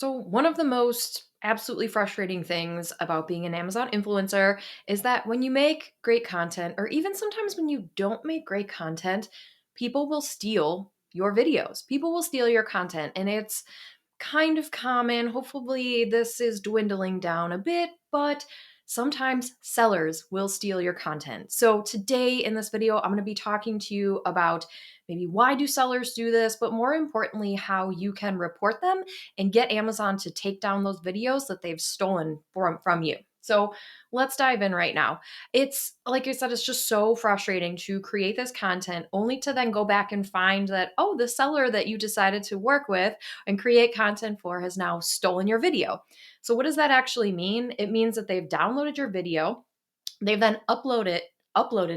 So, one of the most absolutely frustrating things about being an Amazon influencer is that when you make great content, or even sometimes when you don't make great content, people will steal your videos. People will steal your content. And it's kind of common. Hopefully, this is dwindling down a bit, but sometimes sellers will steal your content. So, today in this video, I'm going to be talking to you about maybe why do sellers do this, but more importantly, how you can report them and get Amazon to take down those videos that they've stolen from you. So, let's dive in right now. It's like I said, it's just so frustrating to create this content only to then go back and find that, oh, the seller that you decided to work with and create content for has now stolen your video. So what does that actually mean? It means that they've downloaded your video, they've then uploaded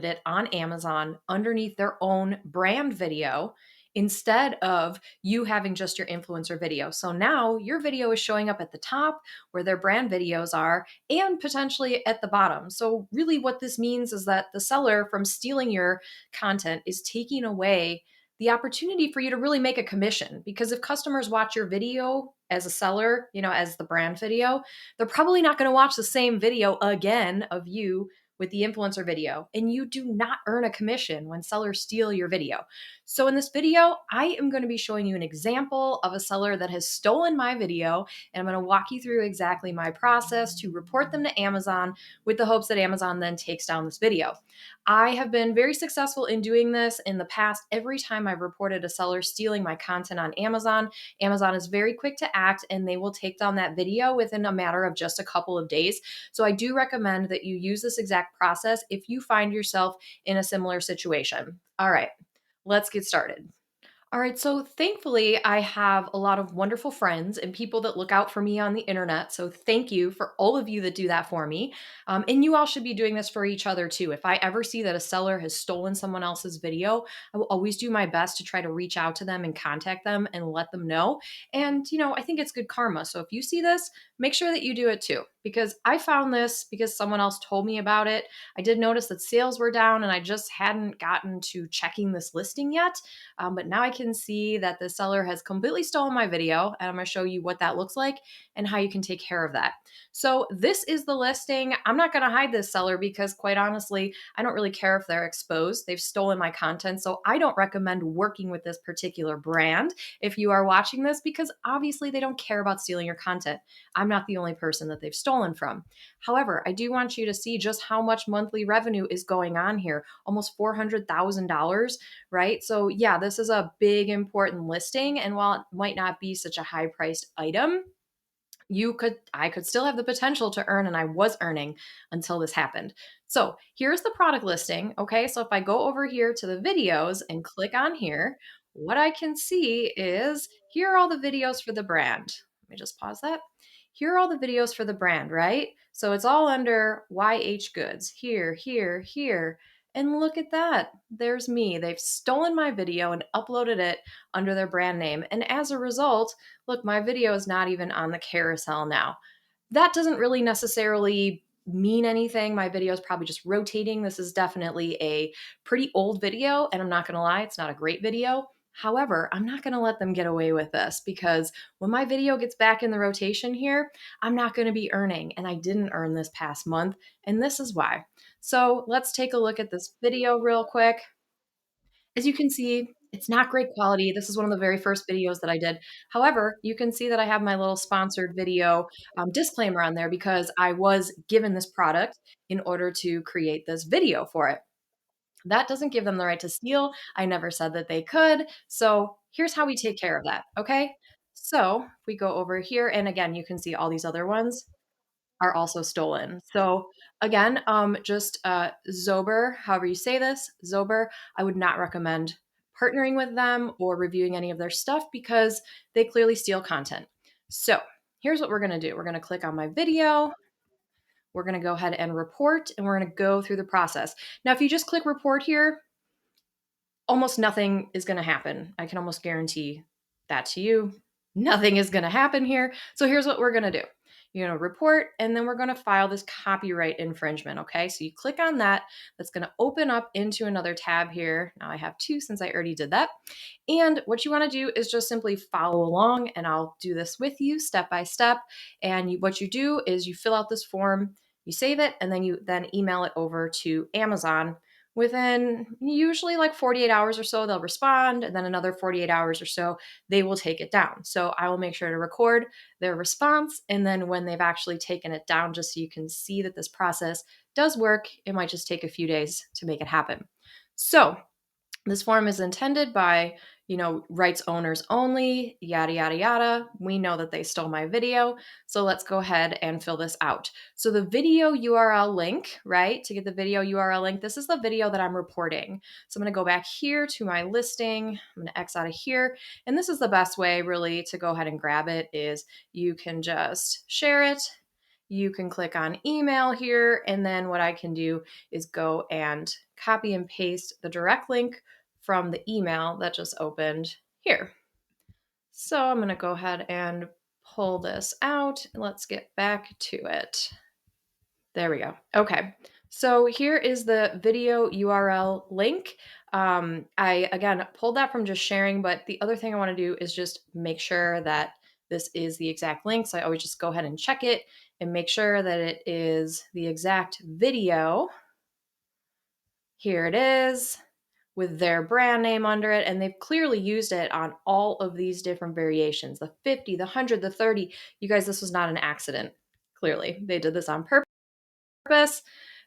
it on Amazon underneath their own brand video instead of you having just your influencer video. So now your video is showing up at the top where their brand videos are and potentially at the bottom. So really what this means is that the seller from stealing your content is taking away the opportunity for you to really make a commission, because if customers watch your video as a seller, as the brand video, they're probably not going to watch the same video again of you with the influencer video, and you do not earn a commission when sellers steal your video. So in this video, I am going to be showing you an example of a seller that has stolen my video, and I'm going to walk you through exactly my process to report them to Amazon with the hopes that Amazon then takes down this video. I have been very successful in doing this in the past. Every time I've reported a seller stealing my content on Amazon, Amazon is very quick to act and they will take down that video within a matter of just a couple of days. So I do recommend that you use this exact process if you find yourself in a similar situation. All right, let's get started. All right, so thankfully, I have a lot of wonderful friends and people that look out for me on the internet. So thank you for all of you that do that for me. And you all should be doing this for each other too. If I ever see that a seller has stolen someone else's video, I will always do my best to try to reach out to them and contact them and let them know. And, I think it's good karma. So if you see this, make sure that you do it too, because I found this because someone else told me about it. I did notice that sales were down and I just hadn't gotten to checking this listing yet. But now I can see that the seller has completely stolen my video, and I'm going to show you what that looks like and how you can take care of that. So this is the listing. I'm not going to hide this seller because, quite honestly, I don't really care if they're exposed. They've stolen my content, so I don't recommend working with this particular brand if you are watching this, because obviously they don't care about stealing your content. I'm not the only person that they've stolen from. However, I do want you to see just how much monthly revenue is going on here, almost $400,000, right? So yeah, this is a big important listing. And while it might not be such a high priced item, I could still have the potential to earn, and I was earning until this happened. So here's the product listing. Okay. So if I go over here to the videos and click on here, what I can see is here are all the videos for the brand. Let me just pause that. Here are all the videos for the brand, right? So it's all under YH Goods here, here, here. And look at that. There's me. They've stolen my video and uploaded it under their brand name. And as a result, look, my video is not even on the carousel now. That doesn't really necessarily mean anything. My video is probably just rotating. This is definitely a pretty old video, and I'm not going to lie, it's not a great video. However, I'm not going to let them get away with this, because when my video gets back in the rotation here, I'm not going to be earning, and I didn't earn this past month, and this is why. So let's take a look at this video real quick. As you can see, it's not great quality. This is one of the very first videos that I did. However, you can see that I have my little sponsored video disclaimer on there because I was given this product in order to create this video for it. That doesn't give them the right to steal. I never said that they could. So here's how we take care of that. Okay. So if we go over here, and again, you can see all these other ones are also stolen. So again, just Zober, however you say this, Zober, I would not recommend partnering with them or reviewing any of their stuff because they clearly steal content. So here's what we're going to do. We're going to click on my video. We're going to go ahead and report, and we're going to go through the process. Now, if you just click report here, almost nothing is going to happen. I can almost guarantee that to you. Nothing is going to happen here. So here's what we're going to do. report, and then we're going to file this copyright infringement. Okay, so you click on that. That's going to open up into another tab here. Now I have two since I already did that. And what you want to do is just simply follow along, and I'll do this with you step by step. And what you do is you fill out this form, you save it, and then you email it over to Amazon. Within usually like 48 hours or so, they'll respond, and then another 48 hours or so, they will take it down. So I will make sure to record their response, and then when they've actually taken it down, just so you can see that this process does work. It might just take a few days to make it happen. So this form is intended by, rights owners only, yada, yada, yada. We know that they stole my video. So let's go ahead and fill this out. So the video URL link, right? To get the video URL link, this is the video that I'm reporting. So I'm going to go back here to my listing. I'm going to X out of here. And this is the best way really to go ahead and grab it is you can just share it. You can click on email here. And then what I can do is go and copy and paste the direct link from the email that just opened here. So I'm going to go ahead and pull this out. Let's get back to it. There we go. Okay. So here is the video URL link. I, again, pulled that from just sharing, but the other thing I want to do is just make sure that this is the exact link. So I always just go ahead and check it and make sure that it is the exact video. Here it is with their brand name under it. And they've clearly used it on all of these different variations, the 50, the 100, the 30. You guys, this was not an accident. Clearly, they did this on purpose.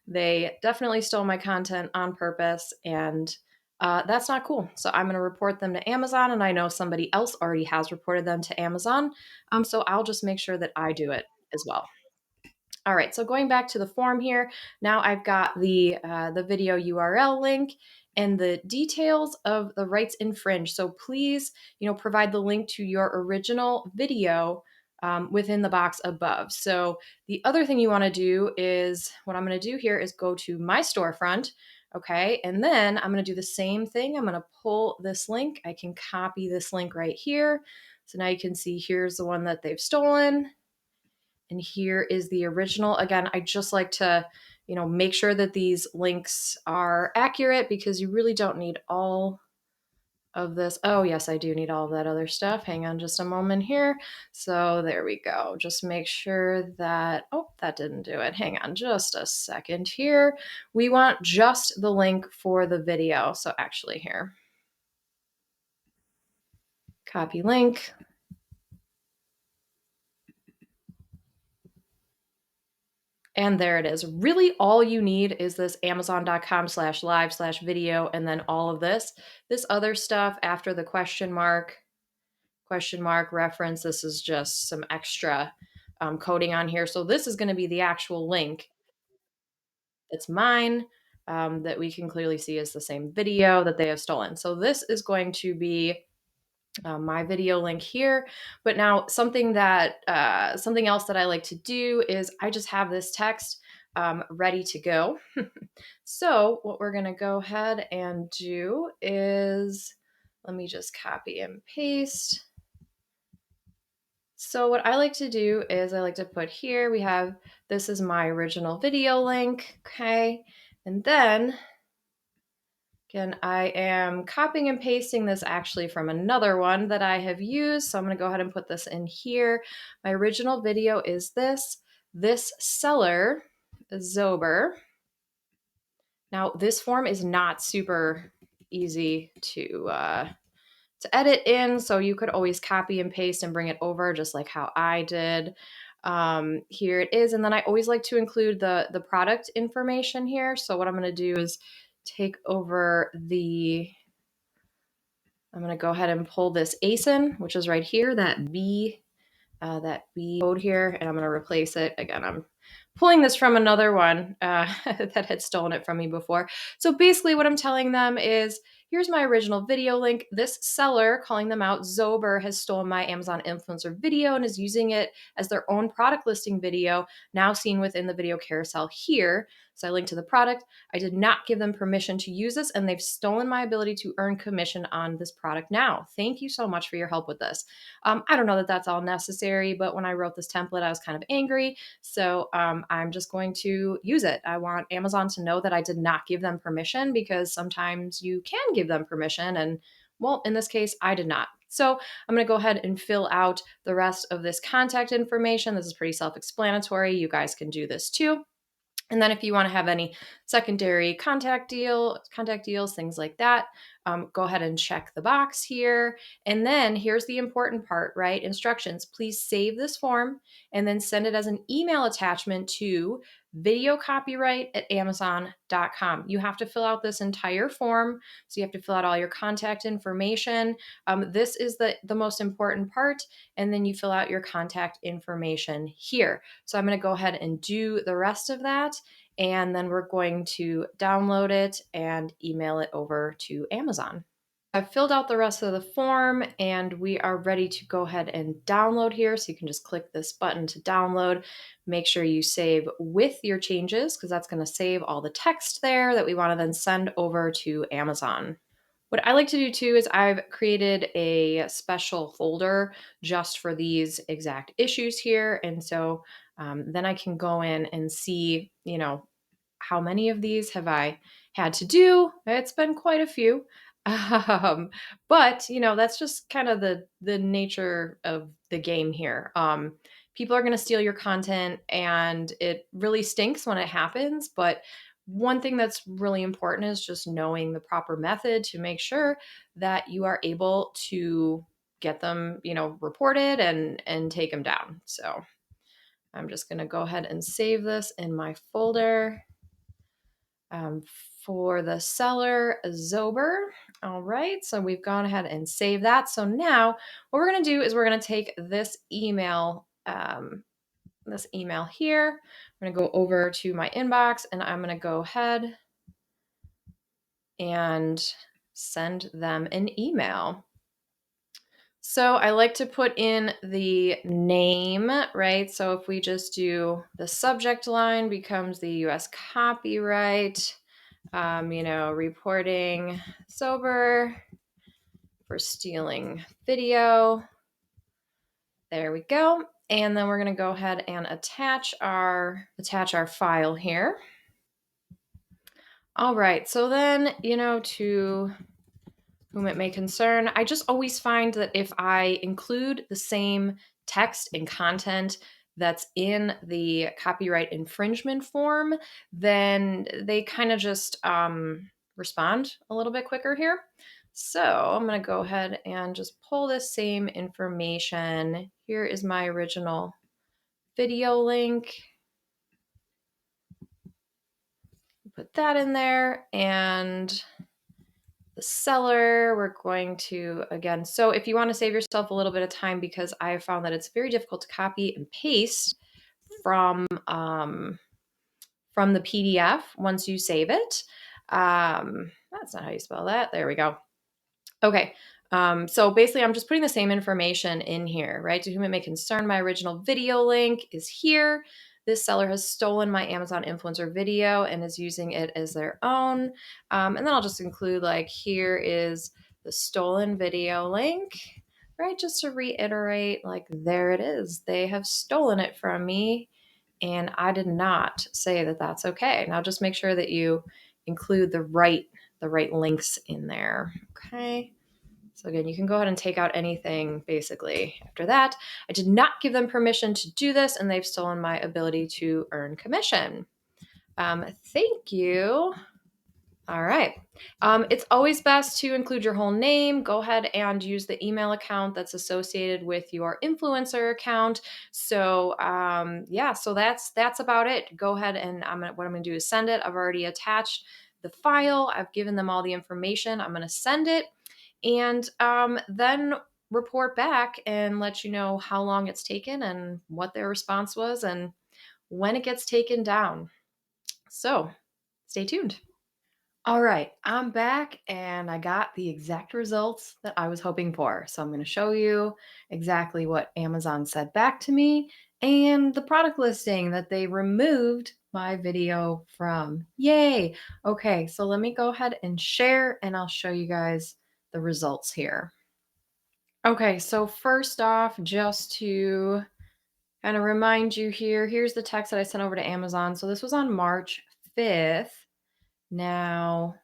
They definitely stole my content on purpose, and that's not cool. So I'm going to report them to Amazon, and I know somebody else already has reported them to Amazon. So I'll just make sure that I do it as well. All right, so going back to the form here, now I've got the video URL link and the details of the rights infringed. So please, provide the link to your original video within the box above. So the other thing you want to do is what I'm going to do here is go to my storefront. Okay, and then I'm going to do the same thing. I'm going to pull this link. I can copy this link right here. So now you can see here's the one that they've stolen. And here is the original. Again, I just like to, make sure that these links are accurate because you really don't need all of this. Oh, yes, I do need all of that other stuff. Hang on just a moment here. So there we go. Just make sure that, oh, that didn't do it. Hang on just a second here. We want just the link for the video. So actually here, copy link. And there it is. Really, all you need is this amazon.com/live/video, and then all of this. This other stuff after the question mark reference, this is just some extra coding on here. So this is going to be the actual link. It's mine that we can clearly see is the same video that they have stolen. So this is going to be my video link here. But now something else that I like to do is I just have this text ready to go. So what we're going to go ahead and do is, let me just copy and paste. So what I like to do is I like to put here, this is my original video link. Okay. And then again, I am copying and pasting this actually from another one that I have used. So I'm going to go ahead and put this in here. My original video is this seller, Zober. Now this form is not super easy to edit in. So you could always copy and paste and bring it over just like how I did. Here it is. And then I always like to include the product information here. So what I'm going to do is take over I'm going to go ahead and pull this ASIN, which is right here, that B code here, and I'm going to replace it. Again, I'm pulling this from another one that had stolen it from me before. So basically what I'm telling them is, here's my original video link. This seller, calling them out, Zober, has stolen my Amazon influencer video and is using it as their own product listing video, now seen within the video carousel here. So I linked to the product. I did not give them permission to use this, and they've stolen my ability to earn commission on this product now. Thank you so much for your help with this. I don't know that that's all necessary, but when I wrote this template, I was kind of angry. So I'm just going to use it. I want Amazon to know that I did not give them permission, because sometimes you can give them permission. And well, in this case, I did not. So I'm going to go ahead and fill out the rest of this contact information. This is pretty self-explanatory. You guys can do this too. And then if you want to have any secondary contact deals, things like that, go ahead and check the box here. And then here's the important part, right? Instructions. Please save this form and then send it as an email attachment to videocopyright@amazon.com. You have to fill out this entire form. So you have to fill out all your contact information. This is the most important part. And then you fill out your contact information here. So I'm going to go ahead and do the rest of that. And then we're going to download it and email it over to Amazon. I've filled out the rest of the form and we are ready to go ahead and download here. So you can just click this button to download. Make sure you save with your changes, because that's going to save all the text there that we want to then send over to Amazon. What I like to do too is I've created a special folder just for these exact issues here. And so then I can go in and see, how many of these have I had to do? It's been quite a few. Um, but that's just kind of the nature of the game here. People are going to steal your content, and it really stinks when it happens. But one thing that's really important is just knowing the proper method to make sure that you are able to get them, reported and take them down. So I'm just going to go ahead and save this in my folder. For the seller, Zober. All right, so we've gone ahead and saved that. So now what we're going to do is we're going to take this email here. I'm going to go over to my inbox and I'm going to go ahead and send them an email. So I like to put in the name, right? So if we just do the subject line becomes the US copyright, reporting Sober for stealing video. There we go. And then we're going to go ahead and attach our file here. All right. So then, to whom it may concern, I just always find that if I include the same text and content that's in the copyright infringement form, then they kind of just respond a little bit quicker here. So I'm going to go ahead and just pull this same information. Here is my original video link. Put that in there, and the seller, we're going to, again, so if you want to save yourself a little bit of time, because I have found that it's very difficult to copy and paste from the PDF once you save it. That's not how you spell that. There we go. Okay. So basically I'm just putting the same information in here, right? To whom it may concern, my original video link is here. This seller has stolen my Amazon influencer video and is using it as their own. And then I'll just include, like, here is the stolen video link, right? Just to reiterate, like, there it is. They have stolen it from me, and I did not say that that's okay. Now just make sure that you include the right links in there. Okay. So again, you can go ahead and take out anything basically after that. I did not give them permission to do this, and they've stolen my ability to earn commission. Thank you. All right. It's always best to include your whole name. Go ahead and use the email account that's associated with your influencer account. So so that's about it. Go ahead and what I'm gonna do is send it. I've already attached the file. I've given them all the information. I'm gonna send it, and then report back and let you know how long it's taken and what their response was and when it gets taken down. So stay tuned. All right, I'm back and I got the exact results that I was hoping for. So I'm going to show you exactly what Amazon said back to me and the product listing that they removed my video from. Yay. Okay, so let me go ahead and share and I'll show you guys the results here. Okay, so first off, just to kind of remind you here, here's the text that I sent over to Amazon. So this was on March 5th. Now,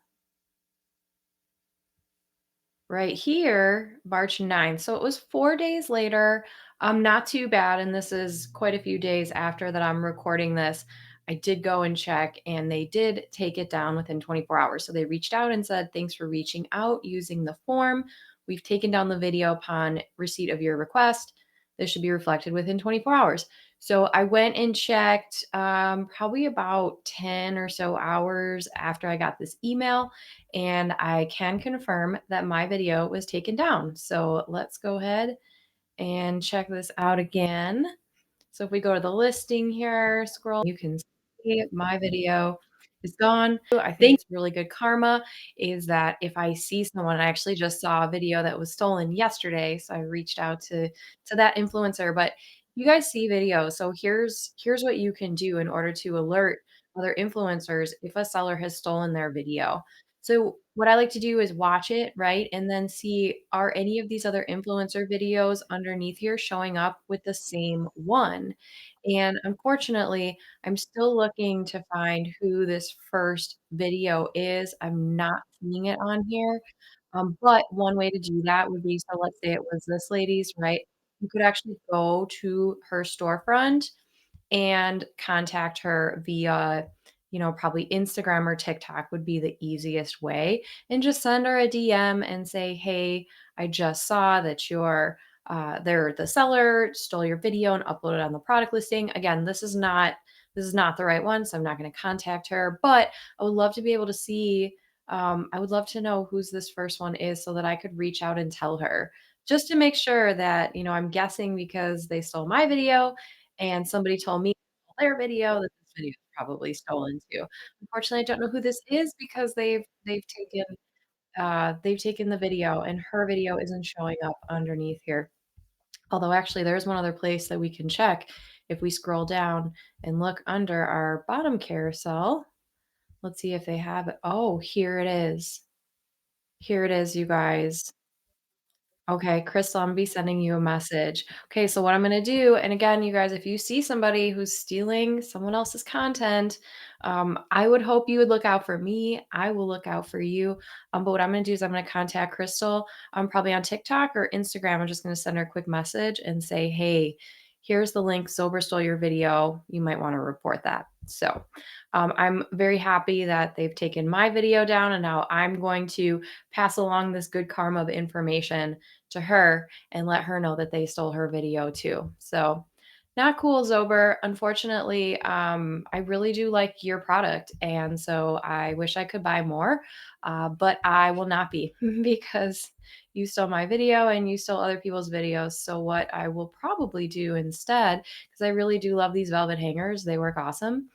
right here, March 9th. So it was 4 days later. Not too bad. And this is quite a few days after that I'm recording this. I did go and check and they did take it down within 24 hours. So they reached out and said, thanks for reaching out using the form. We've taken down the video upon receipt of your request. This should be reflected within 24 hours. So I went and checked probably about 10 or so hours after I got this email, and I can confirm that my video was taken down. So let's go ahead and check this out again. So if we go to the listing here, scroll, you can see my video is gone. I think it's really good karma is that if I see someone, I actually just saw a video that was stolen yesterday, so I reached out to that influencer, but you guys see videos. So here's what you can do in order to alert other influencers if a seller has stolen their video. So what I like to do is watch it, right? And then see, are any of these other influencer videos underneath here showing up with the same one? And unfortunately, I'm still looking to find who this first video is. I'm not seeing it on here. But one way to do that would be, so let's say it was this lady's, right? You could actually go to her storefront and contact her via, probably Instagram or TikTok would be the easiest way. And just send her a DM and say, hey, I just saw that the seller stole your video and uploaded it on the product listing. Again, this is not the right one, so I'm not going to contact her. But I would love to be able to see. I would love to know whose this first one is so that I could reach out and tell her, just to make sure that, I'm guessing because they stole my video and somebody told me their video that this video is probably stolen too. Unfortunately, I don't know who this is because they've taken the video and her video isn't showing up underneath here. Although actually there's one other place that we can check. If we scroll down and look under our bottom carousel, let's see if they have it. Oh, here it is. Here it is, you guys. Okay, Crystal, I'm gonna be sending you a message. Okay, so what I'm gonna do, and again, you guys, if you see somebody who's stealing someone else's content, I would hope you would look out for me. I will look out for you. But what I'm gonna do is I'm gonna contact Crystal. I'm probably on TikTok or Instagram. I'm just gonna send her a quick message and say, hey, here's the link. Sober stole your video. You might want to report that. So I'm very happy that they've taken my video down, and now I'm going to pass along this good karma of information to her and let her know that they stole her video too. So not cool, Zober. Unfortunately, I really do like your product. And so I wish I could buy more, but I will not be because you stole my video and you stole other people's videos. So what I will probably do instead, because I really do love these velvet hangers, they work awesome.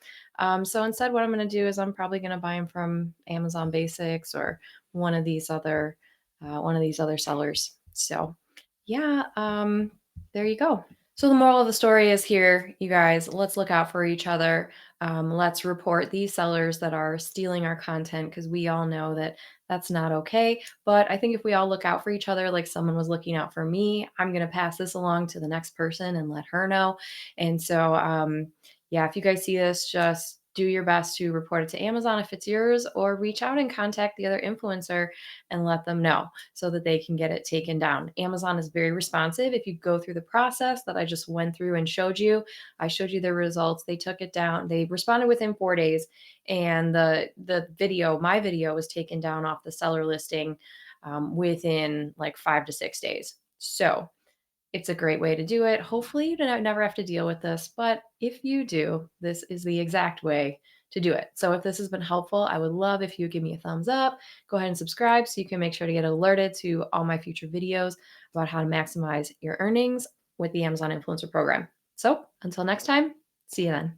So instead, what I'm going to do is I'm probably going to buy them from Amazon Basics or one of these other sellers. So, yeah, there you go. So the moral of the story is here, you guys, let's look out for each other. Let's report these sellers that are stealing our content because we all know that that's not okay. But I think if we all look out for each other, like someone was looking out for me, I'm going to pass this along to the next person and let her know. And so, yeah, if you guys see this, just do your best to report it to Amazon if it's yours, or reach out and contact the other influencer and let them know so that they can get it taken down. Amazon is very responsive. If you go through the process that I just went through and showed you, I showed you the results. They took it down. They responded within 4 days, and my video was taken down off the seller listing within like 5 to 6 days. So it's a great way to do it. Hopefully, you don't never have to deal with this, but if you do, this is the exact way to do it. So if this has been helpful, I would love if you give me a thumbs up. Go ahead and subscribe so you can make sure to get alerted to all my future videos about how to maximize your earnings with the Amazon Influencer Program. So until next time, see you then.